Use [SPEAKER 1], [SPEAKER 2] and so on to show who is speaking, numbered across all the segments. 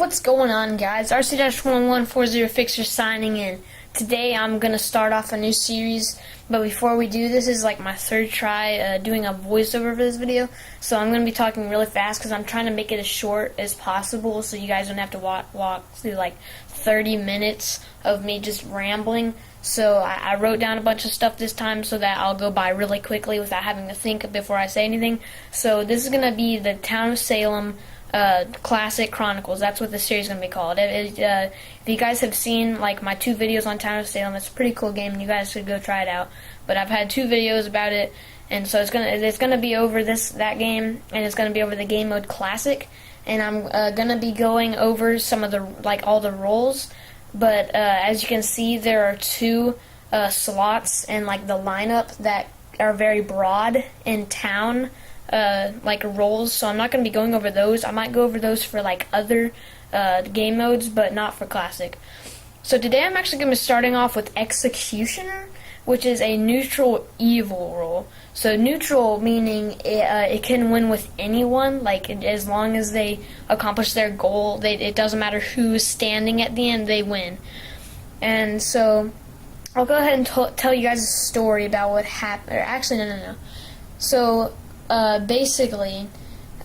[SPEAKER 1] What's going on, guys? RC-1140 Fixer signing in. Today I'm going to start off a new series, but before we do, this is like my third try doing a voiceover for this video, so I'm going to be talking really fast because I'm trying to make it as short as possible so you guys don't have to walk through like 30 minutes of me just rambling. So I wrote down a bunch of stuff this time so that I'll go by really quickly without having to think before I say anything. So this is going to be the town of Salem Classic Chronicles. That's what the series is going to be called. If you guys have seen like my 2 videos on Town of Salem, it's a pretty cool game and you guys should go try it out. But I've had 2 videos about it, and so it's gonna be over that game, and it's gonna be over the game mode Classic, and I'm gonna be going over some of the all the roles. But as you can see, there are 2 slots in like the lineup that are very broad in town roles, so I'm not going to be going over those. I might go over those for like other game modes, but not for Classic. So today I'm actually going to be starting off with Executioner, which is a neutral evil role. So neutral meaning it can win with anyone, like as long as they accomplish their goal. It doesn't matter who's standing at the end, they win. And so I'll go ahead and tell you guys a story about what happened. Or actually, no. So basically,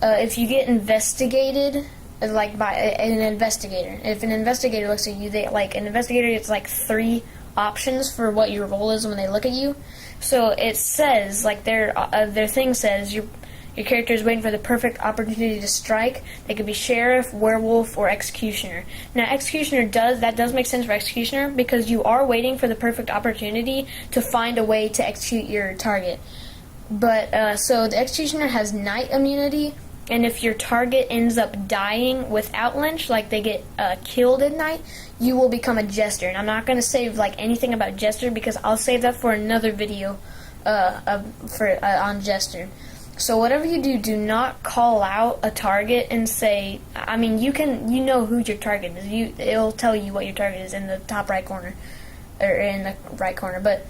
[SPEAKER 1] if you get investigated, like by an investigator, if an investigator looks at you, an investigator gets like 3 options for what your role is when they look at you. So it says, like their thing says, your character is waiting for the perfect opportunity to strike. They could be sheriff, werewolf, or executioner. Now, executioner does make sense for executioner because you are waiting for the perfect opportunity to find a way to execute your target. But so the executioner has night immunity, and if your target ends up dying without lynch, like they get killed at night, you will become a jester. And I'm not going to say anything about jester because I'll save that for another video on jester. So whatever you do, do not call out a target and say, I mean, you know who your target is. It'll tell you what your target is in the top right corner, or in the right corner, but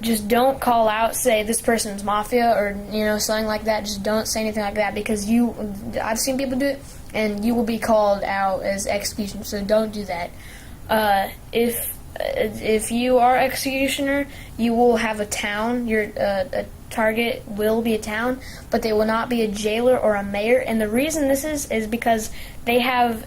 [SPEAKER 1] just don't call out, say this person's mafia or something like that. Just don't say anything like that because I've seen people do it and you will be called out as executioner. So don't do that. If you are executioner, you will have a town. Your target will be a town, but they will not be a jailer or a mayor. And the reason this is because they have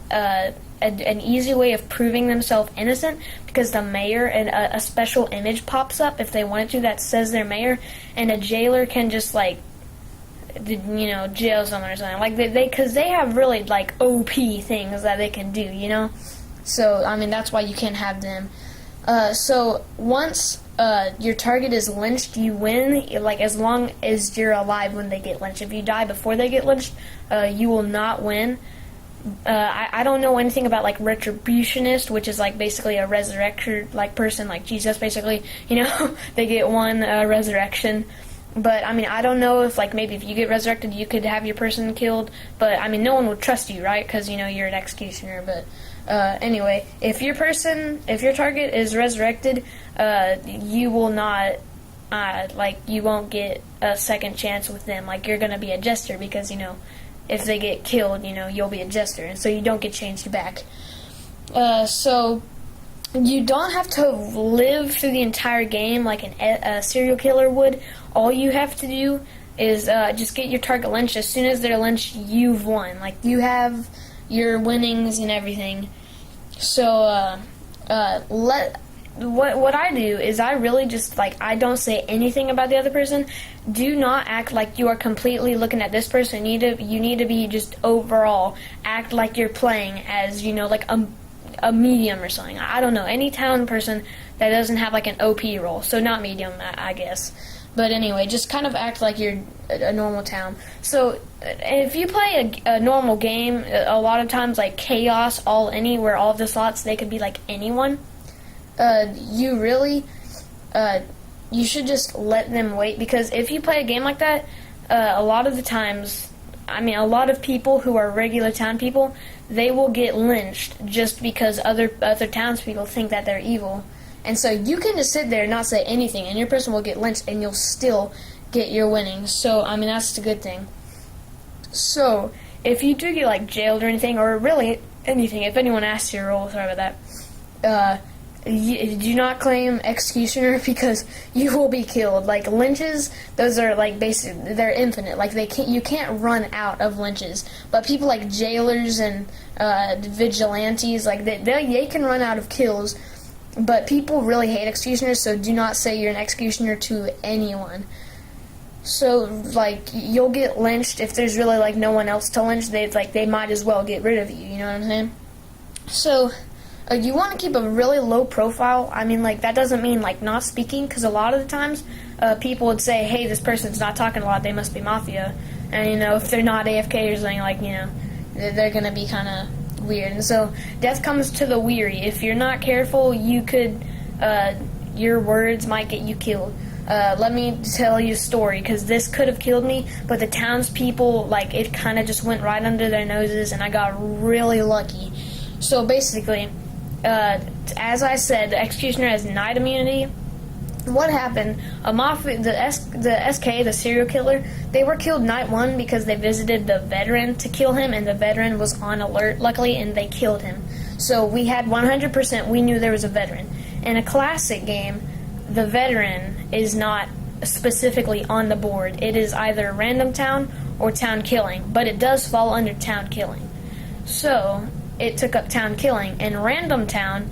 [SPEAKER 1] an easy way of proving themselves innocent, because the mayor and a special image pops up if they wanted to that says they're mayor, and a jailer can just jail someone or something because they have really OP things that they can do, So I mean that's why you can't have them. So once your target is lynched, you win, as long as you're alive when they get lynched. If you die before they get lynched, you will not win. I don't know anything about retributionist, which is basically a resurrected person like Jesus, basically. They get 1 resurrection. But I mean, I don't know if maybe if you get resurrected, you could have your person killed. But I mean, no one would trust you, right? Because you're an executioner. But anyway, if your target is resurrected, you will not you won't get a second chance with them. You're gonna be a jester because if they get killed, you'll be a jester, and so you don't get changed back. So you don't have to live through the entire game like a serial killer would. All you have to do is just get your target lynched. As soon as they're lynched, you've won. You have your winnings and everything. So what I do is I really just I don't say anything about the other person. Do not act like you are completely looking at this person. You need to be just overall act like you're playing as a medium or something. I don't know, any town person that doesn't have an OP role. So not medium, I guess. But anyway, just kind of act like you're a normal town. So if you play a normal game, a lot of times chaos, all any, where all the slots they could be anyone. You should just let them wait, because if you play a game like that, a lot of the times, I mean, a lot of people who are regular town people, they will get lynched just because other townspeople think that they're evil. And so you can just sit there and not say anything, and your person will get lynched, and you'll still get your winnings. So, I mean, that's the good thing. So, if you do get, jailed or anything, or really anything. If anyone asks your role, sorry about that. Do not claim executioner because you will be killed. Like lynches, those are like basically they're infinite. Like you can't run out of lynches. But people like jailers and vigilantes, like they can run out of kills. But people really hate executioners, so do not say you're an executioner to anyone. So like you'll get lynched if there's really like no one else to lynch. They might as well get rid of you. You know what I'm saying? So. You want to keep a really low profile. I mean, like, that doesn't mean, like, not speaking, because a lot of the times, people would say, hey, this person's not talking a lot, they must be mafia. And, you know, if they're not AFK or something, like, you know, they're going to be kind of weird. And so, death comes to the weary. If you're not careful, you could, your words might get you killed. Let me tell you a story, because this could have killed me, but the townspeople, like, it kind of just went right under their noses, and I got really lucky. So, basically... as I said, the executioner has night immunity. What happened? The SK, the serial killer, they were killed night one because they visited the veteran to kill him, and the veteran was on alert, luckily, and they killed him. So we had 100%, we knew there was a veteran. In a classic game, the veteran is not specifically on the board. It is either random town or town killing, but it does fall under town killing. So... it took up town killing, and random town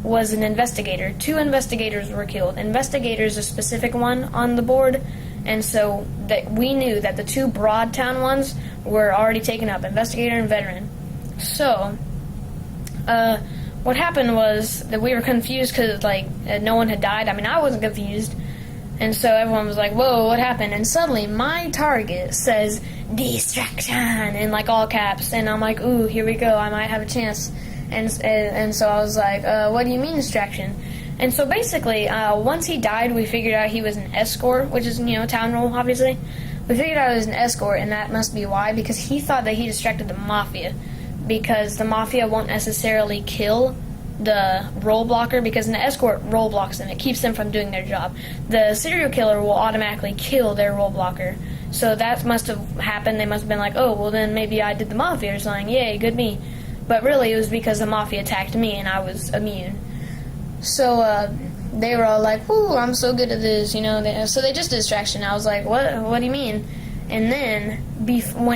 [SPEAKER 1] was an investigator. 2 investigators were killed. Investigator is a specific one on the board, and so that we knew that the 2 broad town ones were already taken up, investigator and veteran. So, what happened was that we were confused because, like, no one had died. I mean, I wasn't confused. And so everyone was like, whoa, what happened? And suddenly my target says, distraction, in like all caps. And I'm like, ooh, here we go, I might have a chance. And so I was like, what do you mean distraction? And so basically, once he died, we figured out he was an escort, which is, you know, town role, obviously. We figured out he was an escort, and that must be why, because he thought that he distracted the mafia. Because the mafia won't necessarily kill the role blocker, because an escort role blocks them. It keeps them from doing their job. The serial killer will automatically kill their role blocker. So that must have happened. They must have been like, oh, well then maybe I did the mafia or something. Yay, good me. But really it was because the mafia attacked me and I was immune. So they were all like, ooh, I'm so good at this, you know. So they just distraction. I was like, what do you mean? And then,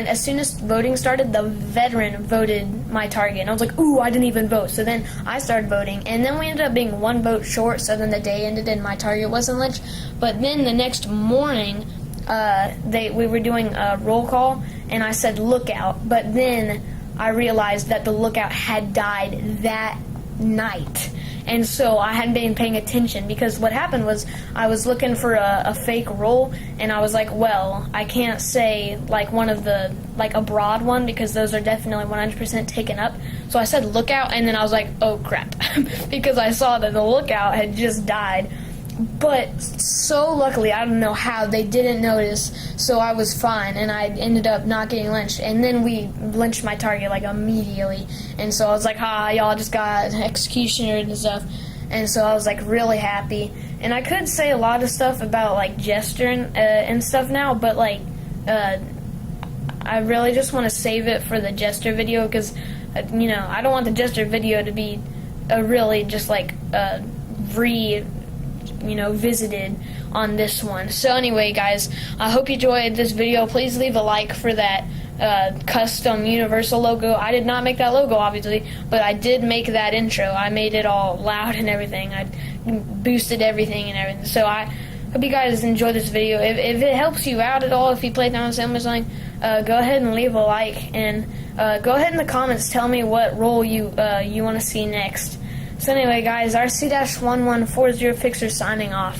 [SPEAKER 1] as soon as voting started, the veteran voted my target. And I was like, ooh, I didn't even vote. So then I started voting. And then we ended up being 1 vote short, so then the day ended and my target wasn't lynched. But then the next morning, we were doing a roll call, and I said lookout. But then I realized that the lookout had died that night. And so I hadn't been paying attention, because what happened was I was looking for a fake roll, and I was like, well, I can't say like one of the, like a broad one, because those are definitely 100% taken up. So I said lookout, and then I was like, oh crap, because I saw that the lookout had just died. But so luckily, I don't know how, they didn't notice, so I was fine, and I ended up not getting lynched. And then we lynched my target like immediately, and so I was like, y'all just got executioner and stuff. And so I was like really happy. And I could say a lot of stuff about like Jester and stuff now, but like I really just want to save it for the Jester video, because you know, I don't want the Jester video to be really just like visited on this one. So anyway, guys, I hope you enjoyed this video. Please leave a like for that custom universal logo. I did not make that logo, obviously, but I did make that intro. I made it all loud and everything. I boosted everything and everything. So I hope you guys enjoy this video. If it helps you out at all, if you play down Salem or something, go ahead and leave a like, and go ahead in the comments, tell me what role you want to see next. So anyway, guys, RC-1140 Fixer signing off.